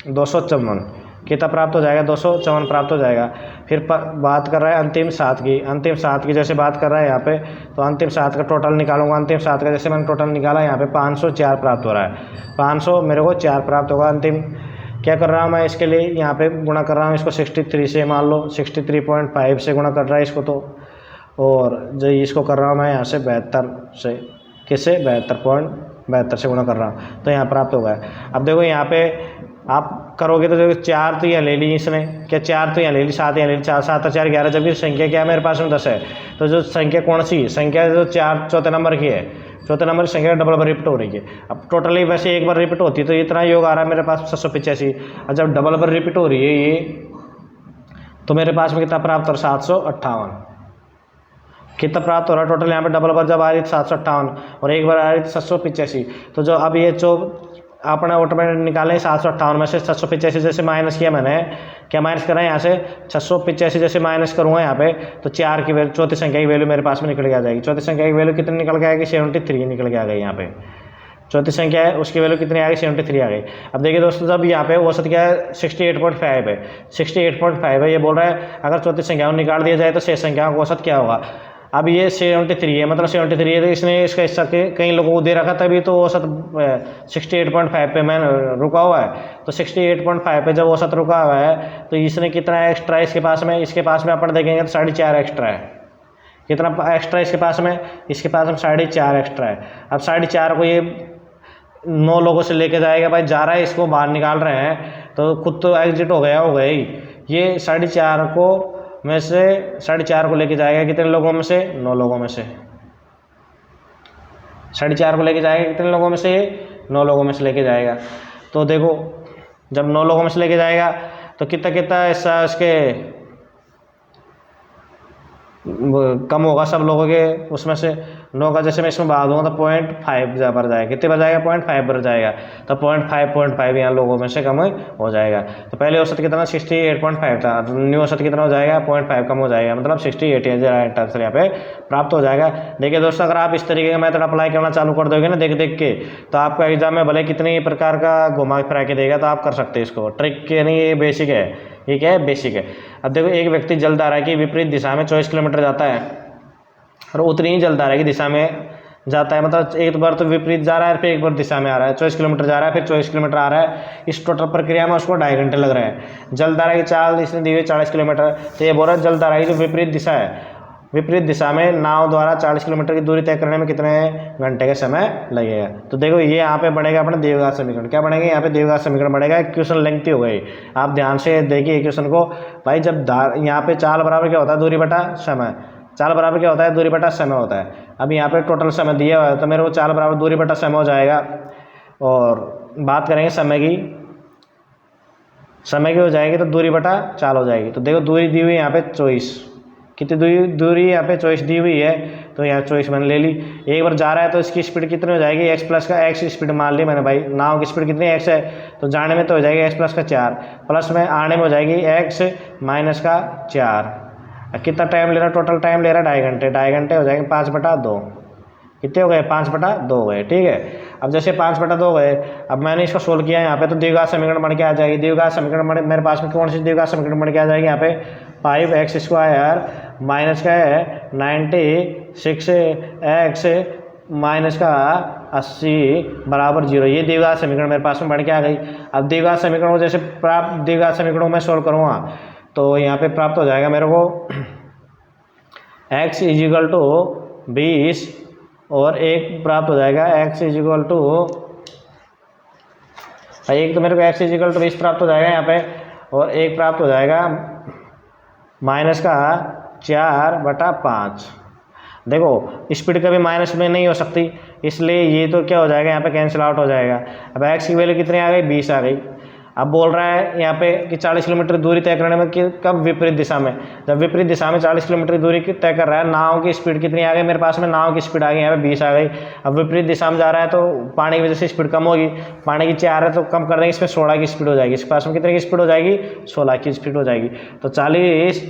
[SPEAKER 1] 254। कितना प्राप्त हो जाएगा, 254 प्राप्त हो जाएगा। फिर बात कर रहा है अंतिम 7 की, अंतिम 7 की जैसे बात कर रहा है यहाँ पे, तो अंतिम 7 का टोटल निकालूंगा। अंतिम 7 का जैसे मैंने टोटल निकाला यहाँ पे 504 प्राप्त हो रहा है, 500 मेरे को 4 प्राप्त होगा। अंतिम क्या कर रहा हूँ मैं इसके लिए, यहाँ पे गुणा कर रहा हूँ इसको 63 से, मान लो 63.5 से गुणा कर रहा है इसको, तो और जो इसको कर रहा हूँ मैं यहाँ से 72 से, किससे, 72.72 से गुणा कर रहा हूँ, तो यहाँ प्राप्त हो गया। अब देखो यहाँ पे आप करोगे तो देखो 4 तो यहाँ ले ली इसने, क्या 4 तो यहाँ ले ली, 7 यहाँ ले ली, 7 और 4 11, जबकि संख्या क्या है मेरे पास में 10 है। तो जो संख्या कौन सी संख्या, जो 4 चौथे नंबर की है, चौथे नंबर की संख्या डबल बार रिपीट हो रही है। अब टोटली वैसे एक बार रिपीट होती है तो इतना योग आ रहा है मेरे पास 685, और जब डबल बार रिपीट हो रही है ये, तो मेरे पास में कितना प्राप्त हो रहा है, 758। कितना प्राप्त हो रहा है टोटल, यहाँ पे डबल बार जब आ रही थी 758 और एक बार आ रही थी 685, तो जो अब ये जो आपने ऑटोमेटिक निकाले 758 में से 685 जैसे माइनस किया मैंने, क्या माइनस करा है यहाँ से, 685 जैसे माइनस करूँगा यहाँ पे, तो 4 की वैल्यू, चौथी संख्या की वैल्यू मेरे पास में निकल के आ जाएगी। चौथी संख्या की वैल्यू कितनी निकल के आएगी, 73 निकल के आ गई। यहाँ पे चौथी संख्या है उसकी वैल्यू कितनी आ गई, 73 आ गई। अब देखिए दोस्तों, जब यहाँ पे औसत क्या है, 68.5 है, 68.5 है। ये बोल रहा है अगर चौथी संख्याओं निकाल दिया जाए तो शेष संख्याओं का औसत क्या होगा। अब ये 73 है, मतलब 73 है, तो इसने इसका हिस्सा कई लोगों को दे रखा, तभी तो औसत 68.5 पे मैं रुका हुआ है। तो 68.5 पे जब औसत रुका हुआ है तो इसने कितना एक्स्ट्रा इसके पास में, इसके पास में अपन देखेंगे तो 4.5 एक्स्ट्रा है। कितना एक्स्ट्रा इसके पास में, इसके पास में 4.5 एक्स्ट्रा है। अब 4.5 को ये 9 लोगों से लेके जाएगा, भाई जा रहा है, इसको बाहर निकाल रहे हैं तो खुद तो एग्जिट हो गया ही। ये 4.5 को में से 4.5 को लेके जाएगा कितने लोगों में से, 9 लोगों में से। 4.5 को लेके जाएगा कितने लोगों में से, 9 लोगों में से लेके जाएगा। तो देखो जब 9 लोगों में से लेके जाएगा तो कितना कितना ऐसा इसके कम होगा सब लोगों के उसमें से 9 का, जैसे मैं इसमें बढ़ा दूंगा तो 0.5 पर जाएगा, कितने पर जाएगा, 0.5 पर जाएगा। तो 0.5 यहाँ लोगों में से कम हो जाएगा। तो पहले औसत कितना 68.5 था, न्यू औसत कितना हो जाएगा, 0.5 कम हो जाएगा, मतलब 68 राइट आंसर यहाँ पे प्राप्त हो जाएगा। देखिए दोस्तों, अगर आप इस तरीके का मेथड अप्लाई करना चालू कर दोगे ना देख के, तो आपका एग्जाम में भले कितनी प्रकार का घुमा फिरा के देगा, तो आप कर सकते हैं इसको। ट्रिक के नहीं, ये बेसिक है, ये क्या है, बेसिक है। अब देखो एक व्यक्ति जलधारा की विपरीत दिशा में 24 किलोमीटर जाता है और उतनी ही जलधारा की दिशा में जाता है, मतलब एक बार तो विपरीत जा रहा है फिर एक बार दिशा में आ रहा है, 24 किलोमीटर जा रहा है फिर 24 किलोमीटर आ रहा है। इस टोटल प्रक्रिया में उसको 2.5 घंटे लग रहे हैं। जलधारा की चाल इसने दी हुई 40 किलोमीटर, तो ये बोल रहा है जलधारा की जो विपरीत दिशा है, विपरीत दिशा में नाव द्वारा 40 किलोमीटर की दूरी तय करने में कितने घंटे का समय लगेगा। तो देखो ये यहाँ पे बनेगा अपना देवघात समीकरण, क्या बनेगा यहाँ पे, देवघात समीकरण बनेगा। क्वेश्चन लेंथी हो गई, आप ध्यान से देखिए क्वेश्चन को भाई। जब यहाँ पे चाल बराबर क्या होता है, दूरी बटा समय, चाल बराबर क्या होता है, दूरी बटा समय होता है। अब यहाँ पे टोटल समय दिया हुआ है तो मेरे को चाल बराबर दूरी बटा समय हो जाएगा। और बात करेंगे समय की हो जाएगी तो दूरी बटा चाल हो जाएगी। तो देखो दूरी दी हुई यहाँ पे 24, कितनी दूरी यहाँ पे 24 दी हुई है, तो यहाँ 24 मैंने ले ली। एक बार जा रहा है तो इसकी स्पीड कितनी हो जाएगी, x प्लस का x स्पीड मान ली मैंने भाई। नाव की स्पीड कितनी x है, तो जाने में तो हो जाएगी x प्लस का 4, प्लस में आने में हो जाएगी x माइनस का 4। कितना टाइम ले रहा, टोटल टाइम ले रहा 2.5 घंटे, 2.5 घंटे हो जाएंगे 5/2, कितने हो गए 5/2 हो गए। ठीक है, अब जैसे 5/2 गए, अब मैंने इसको सोल्व किया यहाँ पे तो द्विघात समीकरण बन के आ जाएगी। द्विघात समीकरण बन, मेरे पास में कौन सी द्विघात समीकरण बन के आ जाएगी यहाँ पे 5x² माइनस का है 96x माइनस का 80 बराबर 0। ये द्विघात समीकरण मेरे पास में बढ़ के आ गई। अब द्विघात समीकरण को जैसे प्राप्त द्विघात समीकरणों में सोल्व करूँगा तो यहाँ पे प्राप्त हो जाएगा मेरे को x = 20 और एक प्राप्त हो जाएगा x = एक तो मेरे को x = 20 प्राप्त हो जाएगा यहाँ पे, और एक प्राप्त हो जाएगा माइनस का 4/5। देखो स्पीड कभी माइनस में नहीं हो सकती, इसलिए ये तो क्या हो जाएगा यहाँ पे कैंसिल आउट हो जाएगा। अब x की वैल्यू कितनी आ गई 20 आ गई। अब बोल रहा है यहाँ पे कि 40 किलोमीटर दूरी तय करने में कि कब विपरीत दिशा में, जब विपरीत दिशा में 40 किलोमीटर दूरी तय कर रहा है, नाव की स्पीड कितनी आ गई मेरे पास में, नाव की स्पीड आ गई यहाँ पे 20 आ गई। अब विपरीत दिशा में जा रहा है तो पानी की वजह से स्पीड कम होगी, पानी की 4 है तो कम कर देंगे, इसमें 16 की स्पीड हो जाएगी। इसके पास में कितने की स्पीड हो जाएगी 16 की स्पीड हो जाएगी। तो 40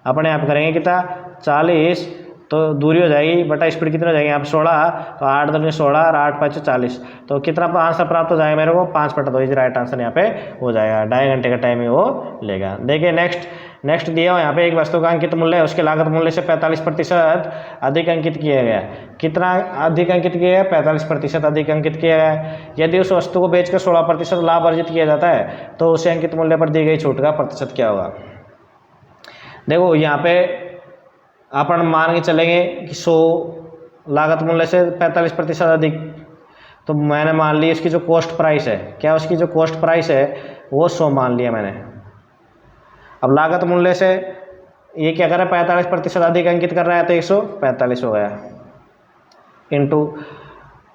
[SPEAKER 1] अपने आप करेंगे कितना 40 तो दूरी हो जाएगी बटा स्पीड कितनी हो जाएगी यहाँ पे 16, तो 8 × 16 और 8 × 5 = 40। तो कितना आंसर प्राप्त हो जाएगा मेरे को 5/2 इज राइट आंसर यहाँ पे हो जाएगा। 2.5 घंटे का टाइम ही वो लेगा। देखिए नेक्स्ट दिया हो यहाँ पे एक वस्तु का अंकित मूल्य है, उसके लागत मूल्य से 45% अधिक अंकित किया गया। कितना अधिक अंकित किया गया 45% अधिक अंकित किया गया। यदि उस वस्तु को बेचकर 16% लाभ अर्जित किया जाता है तो उसे अंकित मूल्य पर दी गई छूट का प्रतिशत क्या होगा। देखो यहाँ पे अपन मान के चलेंगे कि 100 लागत मूल्य से 45% अधिक, तो मैंने मान ली इसकी जो कॉस्ट प्राइस है, क्या उसकी जो कॉस्ट प्राइस है वो 100 मान लिया मैंने। अब लागत मूल्य से ये क्या कर रहा है 45% अधिक अंकित कर रहा है तो 145 हो गया इंटू,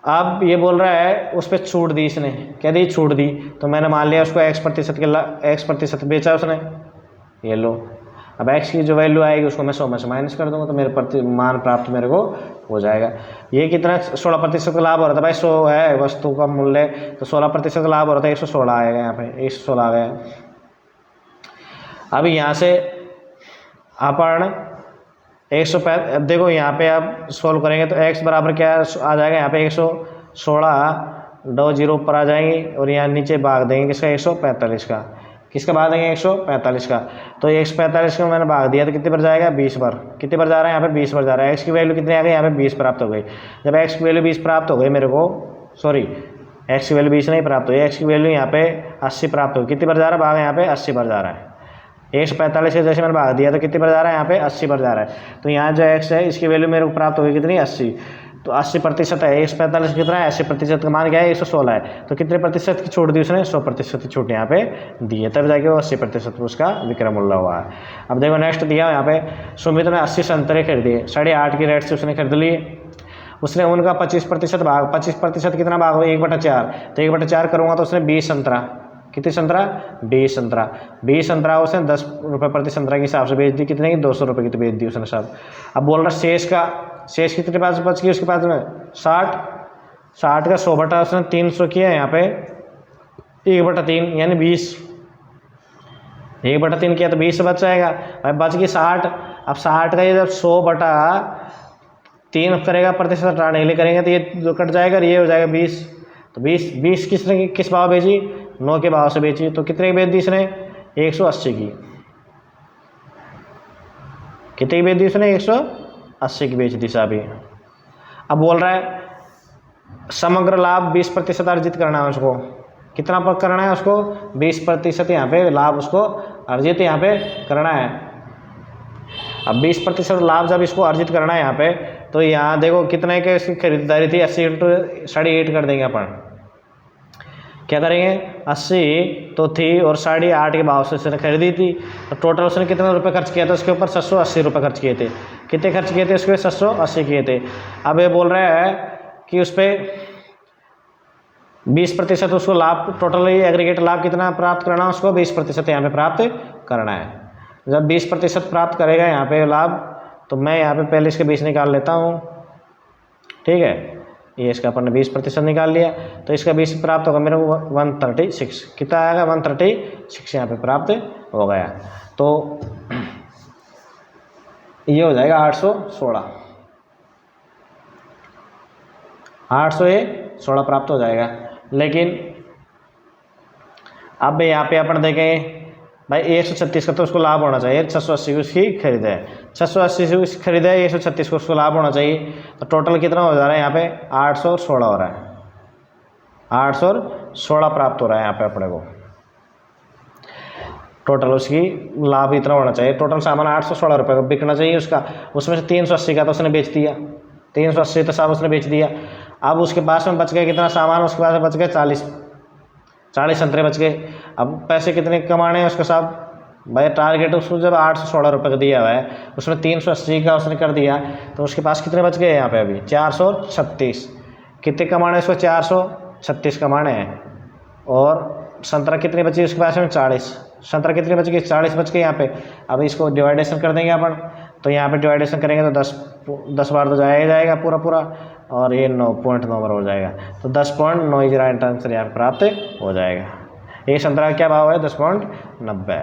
[SPEAKER 1] अब ये बोल रहा है उस पर छूट दी इसने, क्या दी छूट दी, तो मैंने मान लिया उसको x% बेचा उसने, ये लो। अब x की जो वैल्यू आएगी उसको मैं 100 में से माइनस कर दूंगा तो मेरे मान प्राप्त मेरे को हो जाएगा। ये कितना 16% का लाभ हो रहा था भाई, 100 है वस्तु का मूल्य तो 16% का लाभ हो रहा था 116 आएगा यहाँ पे 116 आ गया। अब यहाँ से अपन 105 देखो यहाँ पे आप सोल्व करेंगे तो x बराबर क्या आ जाएगा यहाँ पे 116 दो जीरो ऊपर आ जाएंगे और यहाँ नीचे भाग देंगे किसका 145 का, किसका भाग देंगे 145 का। तो 145 का मैंने भाग दिया तो कितने पर जाएगा 20 पर, कितने पर जा रहा है यहाँ पे 20 पर जा रहा है। x की वैल्यू कितनी आ गई यहाँ पे 20 प्राप्त हो गई। जब x की वैल्यू 20 प्राप्त हो गई मेरे को, सॉरी x की वैल्यू 20 नहीं प्राप्त हुई, x की वैल्यू यहाँ पे 80 प्राप्त होगी। कितने पर जा रहा है भाग यहाँ पे 80 पर जा रहा है। 145 से जैसे मैंने भाग दिया तो कितने पर जा रहा है यहाँ पे 80 पर जा रहा है। तो यहाँ जो x है इसकी वैल्यू मेरे को प्राप्त होगी कितनी 80, तो 80% है। 145 कितना है 80% का मान क्या है 116 है, तो कितने प्रतिशत की छूट दी उसने 100% की छूट यहाँ पे दी है, तब जाके वो 80% उसका विक्रय मूल्य हुआ है। अब देखो नेक्स्ट दिया यहाँ पे सुमित ने 80 संतरे खरीदे, 8.5 की रेट से उसने खरीद लिए। उसने उनका 25% भाग, 25% कितना भाग हुआ 1/4, तो 1/4 करूँगा तो उसने 20 संतरा, कितने संतरा 20 संतरा, 20 संतरा उसने 10 रुपये प्रति संतरा के हिसाब से बेच दी, कितने की 200 रुपये की तो बेच दी उसने सब। अब बोल रहा शेष कितने पास बच गई उसके पास में 60 का 100 बटा उसने 300 किया यहाँ पे 1/3 यानी 20, 1/3 किया तो 20 बच जाएगा। अब बच गई 60, अब 60 का ये जब 100 बटा 3 करेगा प्रतिशत हटाने के लिए करेंगे तो ये जो कट जाएगा ये हो जाएगा 20, तो 20 किसने किस भाव बेची 9 के भाव से बेची, तो कितने की बेच दी इसने 180 की, कितने की बेच दी उसने 180 की बेच दी साहबी। अब बोल रहा है समग्र लाभ 20% अर्जित करना है उसको, कितना पर करना है उसको 20% यहाँ पे लाभ उसको अर्जित यहाँ पे करना है। अब 20% लाभ जब इसको अर्जित करना है यहाँ पे, तो यहाँ देखो कितने के इसकी खरीदारी थी 80 × 8.5 कर देंगे अपन, क्या करेंगे 80 तो थी और 8.5 के भाव से उसने खरीदी थी, तो टोटल उसने कितने रुपए खर्च किया था उसके ऊपर 780 रुपये खर्च किए थे। कितने खर्च किए थे उसके 780 किए थे। अब ये बोल रहा है कि उस पर 20% उसको लाभ, टोटल एग्रीगेट लाभ कितना प्राप्त करना है उसको 20% यहाँ पे प्राप्त करना है। जब 20% प्राप्त करेगा यहाँ पे लाभ, तो मैं यहाँ पे पहले इसके 20 निकाल लेता हूँ, ठीक है, ये इसका अपन ने 20% निकाल लिया, तो इसका 20 प्राप्त होगा मेरे को 136, कितना आएगा 136 यहाँ पे प्राप्त हो गया। तो ये हो जाएगा 816, 816 प्राप्त हो जाएगा। लेकिन अब यहाँ पे अपन देखें भाई 136 का तो उसको लाभ होना चाहिए, 680 की उसकी खरीद है, 680 से उसकी खरीद है, 136 को उसको लाभ होना चाहिए। तो टोटल कितना हो जा रहा है यहाँ पे 816 हो रहा है, 816 प्राप्त हो रहा है यहाँ पे अपने को। टोटल उसकी लाभ इतना होना चाहिए, टोटल सामान 816 रुपये का बिकना चाहिए उसका। उसमें से 380 का तो उसने बेच दिया, 380 तो साहब उसने बेच दिया। अब उसके पास में बच गया कितना सामान, उसके पास बच गए 40 संतरे बच गए। अब पैसे कितने कमाने हैं उसके साथ भाई, टारगेट उसको जब 816 रुपये का दिया हुआ है, उसमें 380 का उसने कर दिया, तो उसके पास कितने बच गए यहाँ पे अभी 436। कितने कमाने उसको 436 कमाने हैं। और संतरा कितनी बची उसके पास में 40, संतरा कितनी बच गई 40 बच गई यहाँ पे। अब इसको डिवाइडेशन कर देंगे अपन, तो यहाँ पे डिवाइडेशन करेंगे तो 10 बार तो जाएगा जाएगा पूरा पूरा, और ये 9.9 बार हो जाएगा, तो 10.9 आंसर यहाँ प्राप्त हो जाएगा। एक संतरा का क्या भाव है 10.90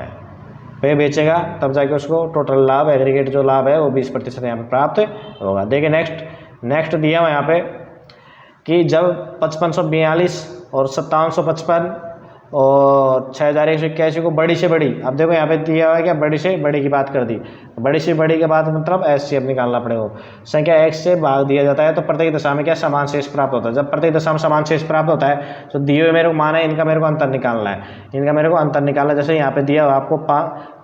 [SPEAKER 1] पे बेचेगा, तब जाके उसको टोटल लाभ एग्रीगेट जो लाभ है वो 20% यहाँ पे प्राप्त होगा। देखिए नेक्स्ट दिया हुआ यहाँ पे कि जब 5542 और 5755 और 6181 को बड़ी से बड़ी, अब देखो यहाँ पे दिया हुआ है क्या, बड़ी से बड़ी की बात कर दी, बड़ी से बड़ी के बाद मतलब एचसीएफ निकालना पड़ेगा। संख्या x से भाग दिया जाता है तो प्रत्येक दशा में क्या समान शेष प्राप्त होता है। जब प्रत्येक दशा में समान शेष प्राप्त होता है तो दिए हुए मेरे को मान है, इनका मेरे को अंतर निकालना है, इनका मेरे को अंतर निकालना है। जैसे यहाँ पे दिया हुआ आपको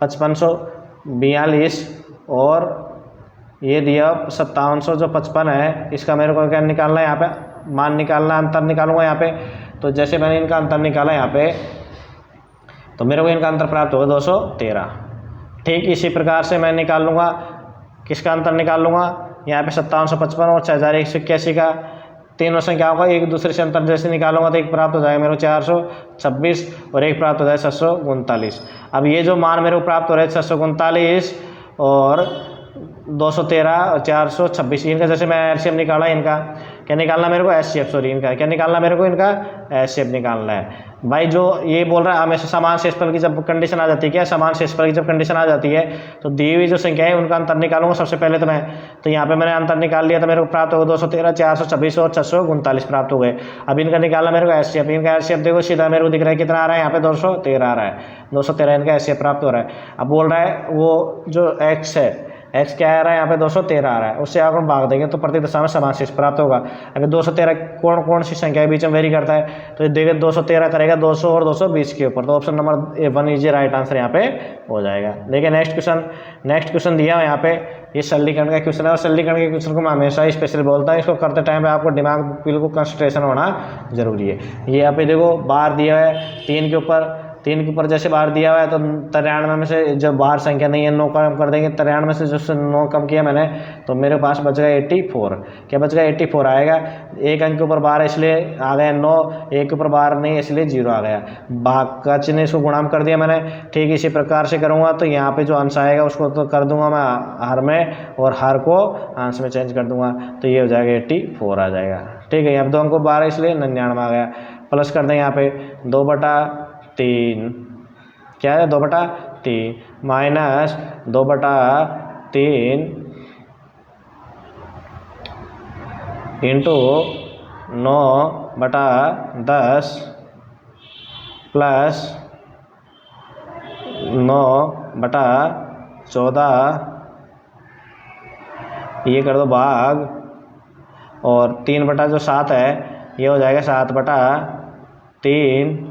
[SPEAKER 1] 5542 और ये दिया 5700 जो 55 है, इसका मेरे को क्या निकालना है, यहाँ पे मान निकालना, अंतर निकालूंगा यहाँ पे। तो जैसे मैंने इनका अंतर निकाला यहाँ पे, तो मेरे को इनका अंतर प्राप्त होगा 213। ठीक इसी प्रकार से मैं निकाल लूँगा, किसका अंतर निकाल लूँगा यहाँ पे 5755 और 6181 का, तीनों संख्याओं का एक दूसरे से अंतर जैसे निकालूंगा तो एक प्राप्त हो जाएगा मेरे को 426 और एक प्राप्त हो जाएगा 639। अब ये जो मान मेरे को प्राप्त हो रहा है 639 और 213 और 426, इनका जैसे मैं एलसीएम निकाला, इनका क्या निकालना मेरे को एचसीएफ, सॉरी इनका क्या निकालना मेरे को, इनका एचसीएफ निकालना है। भाई जो ये बोल रहा है हमेशा समान शेषफल की जब कंडीशन आ जाती है, क्या समान शेषफल की जब कंडीशन आ जाती है तो दी हुई जो संख्या है उनका अंतर निकालूंगा सबसे पहले। तो यहाँ पे मैंने अंतर निकाल लिया, तो मेरे को प्राप्त होगा 213, 426 और 639 प्राप्त हो गए। अब इनका निकालना मेरे को एचसीएफ, इनका एचसीएफ देखो सीधा मेरे को दिख रहा है कितना आ रहा है यहाँ पे 213 आ रहा है, 213 इनका एचसीएफ प्राप्त हो रहा है। अब बोल रहा है वो जो एक्स है, एक्स क्या आ रहा है यहाँ पे 213 आ रहा है, उससे अगर भाग देंगे तो प्रत्येक दशा में समान शेष प्राप्त होगा। अगर 213 कौन सी संख्या के बीच में वेरी करता है, तो ये देखिए 213 करेगा 200 और 220 के ऊपर, तो option number 1 is right answer यहाँ पे हो जाएगा। देखिए नेक्स्ट क्वेश्चन दिया है यहाँ पे, ये सरलीकरण का क्वेश्चन है, और सरलीकरण के क्वेश्चन को मैं हमेशा स्पेशल बोलता हूँ, इसको करते टाइम पे आपको दिमाग बिल्कुल कंसंट्रेशन होना जरूरी है। ये यहाँ पे देखो बार दिया है 3 के ऊपर जैसे बार दिया हुआ है, तो 93 में से जब बार संख्या नहीं है 9 कम कर देंगे, 93 में से जो 9 कम किया मैंने, तो मेरे पास बच गया 84। क्या बच गया 84 आएगा। एक अंक के ऊपर बार इसलिए आ गया 9, एक के ऊपर बार नहीं इसलिए 0 आ गया। भाग का चिन्ह इसको गुणाम कर दिया मैंने। ठीक इसी प्रकार से करूँगा तो यहाँ पे जो अंश आएगा उसको तो कर दूंगा मैं हर में, और हर को अंश में चेंज कर दूंगा, तो ये हो जाएगा 84 आ जाएगा। ठीक है, यहाँ 2 अंक को 12 इसलिए 99 आ गया। प्लस कर दें यहाँ पे 2/3, क्या है 2/3 माइनस 2/3 इंटू 9/10 प्लस 9/14, ये कर दो भाग, और 3/7 है, ये हो जाएगा 7/3,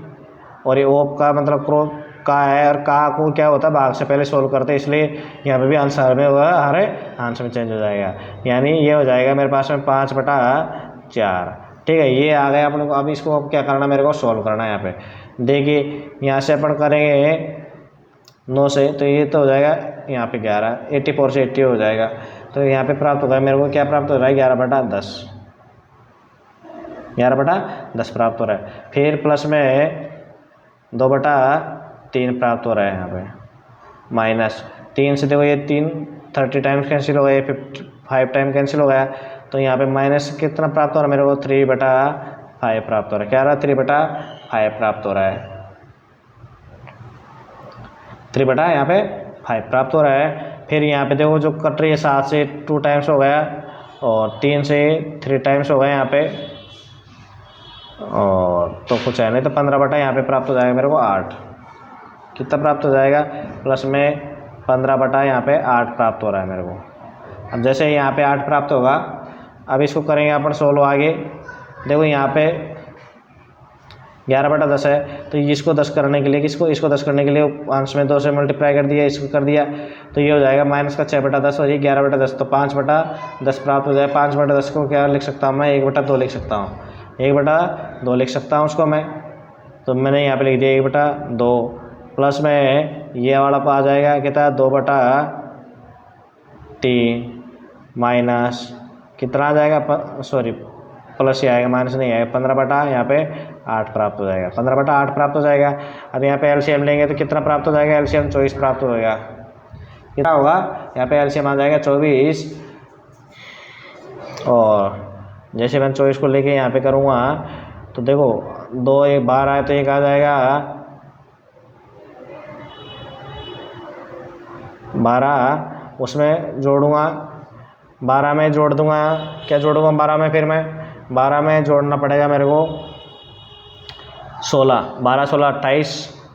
[SPEAKER 1] और ये ओप का मतलब क्रो का है, और का को क्या होता है भाग से पहले सोल्व करते हैं, इसलिए यहाँ पे भी आंसर में होगा, हर आंसर में चेंज हो जाएगा। यानी ये हो जाएगा मेरे पास में 5/4। ठीक है, ये आ गया अपने को। अब इसको अब क्या करना, मेरे को सोल्व करना है। यहाँ पे देखिए यहाँ से अपन करेंगे 9 से, तो ये तो हो जाएगा यहाँ पे 11, 84 से 80 हो जाएगा, तो यहाँ पे प्राप्त होगा मेरे को, क्या प्राप्त हो रहा है 11/10, 11/10 प्राप्त हो रहा है। फिर प्लस में 2/3 प्राप्त हो रहा है यहाँ पे, माइनस 3 से देखो ये 3 30 टाइम्स कैंसिल हो गया, ये 5 टाइम कैंसिल हो गया, तो यहाँ पे माइनस कितना प्राप्त हो रहा है मेरे को 3/5 प्राप्त हो रहा है। क्या रहा है 3/5 प्राप्त हो रहा है, 3 यहाँ पे 5 प्राप्त हो रहा है। फिर यहाँ पे देखो जो कट रही है 7 से 2 टाइम्स हो गया और 3 से 3 टाइम्स हो गए यहाँ पे, और तो कुछ है नहीं, तो 15 बटा यहाँ पे प्राप्त हो जाएगा मेरे को 8। कितना प्राप्त हो जाएगा, प्लस में 15 बटा यहाँ पे 8 प्राप्त हो रहा है मेरे को। अब जैसे यहाँ पे 8 प्राप्त होगा, अब इसको करेंगे अपन सोल्व आगे। देखो यहाँ पे 11 बटा 10 है, तो इसको 10 करने के लिए इसको 10 करने के लिए अंश में 2 से मल्टीप्लाई कर दिया, इसको कर दिया, तो ये हो जाएगा माइनस का 6 बटा 10 और ये 11 बटा 10, तो 5 बटा 10 प्राप्त हो जाए। 5 बटा 10 को क्या लिख सकता हूँ मैं, 1 बटा 2 लिख सकता हूँ, 1 बटा 2 लिख सकता हूँ उसको मैं। तो मैंने यहाँ पे लिख दिया 1 बटा 2, प्लस में ये वाला आ जाएगा कितना 2 बटा 3 माइनस कितना आ जाएगा, सॉरी प्लस ही आएगा, माइनस नहीं आएगा, 15 बटा यहाँ पे 8 प्राप्त हो जाएगा, 15 बटा 8 प्राप्त हो जाएगा। अब यहाँ पे एलसीएम लेंगे तो कितना प्राप्त हो जाएगा, एलसीएम 24 प्राप्त हो जाएगा। कितना होगा, यहाँ पे एलसीएम आ जाएगा 24, और जैसे मैं 24 को लेके यहाँ पे करूँगा तो देखो 2 1 12 है, तो एक आ जाएगा 12, उसमें जोड़ूँगा 12 में जोड़ दूँगा, क्या जोड़ूँगा 12 में, फिर मैं 12 में जोड़ना पड़ेगा मेरे को 16, 12 16 28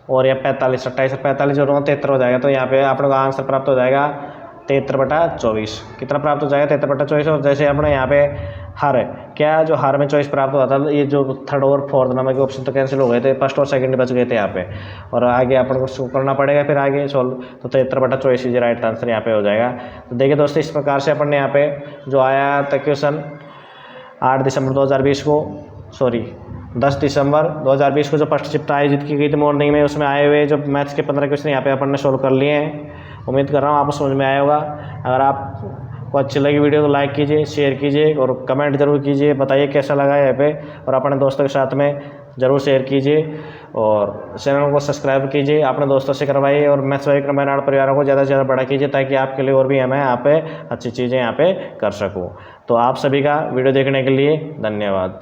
[SPEAKER 1] और यह 45, 28 और 45 जोड़ूँगा 73 हो जाएगा। तो यहाँ पे आप लोग का आंसर प्राप्त हो जाएगा 73 बटा 24। कितना प्राप्त हो जाएगा, 73 बटा 24। और जैसे अपने यहाँ पे हर है, क्या जो हर में 24 प्राप्त हुआ था, ये जो थर्ड और फोर्थ नंबर के ऑप्शन तो कैंसिल हो गए थे, फर्स्ट और सेकंड बच गए थे यहाँ पे, और आगे अपन को करना पड़ेगा फिर आगे सोल्व। तो 73 बटा 24 ये राइट आंसर यहाँ पे हो जाएगा। तो देखिए दोस्तों, इस प्रकार से अपन ने यहाँ पे जो आया था क्वेश्चन 8 दिसंबर 2020 को, सॉरी 10 दिसंबर 2020 को जो फर्स्ट शिफ्ट आयोजित की गई थी मॉर्निंग में, उसमें आए हुए जो मैथ्स के 15 क्वेश्चन यहाँ पे अपन ने सोल्व कर लिए हैं। उम्मीद कर रहा हूँ आपको समझ में आया होगा। अगर आपको अच्छी लगी वीडियो तो लाइक कीजिए, शेयर कीजिए और कमेंट जरूर कीजिए, बताइए कैसा लगा यहाँ पे, और अपने दोस्तों के साथ में ज़रूर शेयर कीजिए और चैनल को सब्सक्राइब कीजिए, अपने दोस्तों से करवाइए और मैथ्स बायोक्रम बेनाड परिवारों को ज़्यादा से ज़्यादा बड़ा कीजिए, ताकि आपके लिए और भी हमें यहाँ पे अच्छी चीज़ें यहाँ पे कर सकूँ। तो आप सभी का वीडियो देखने के लिए धन्यवाद।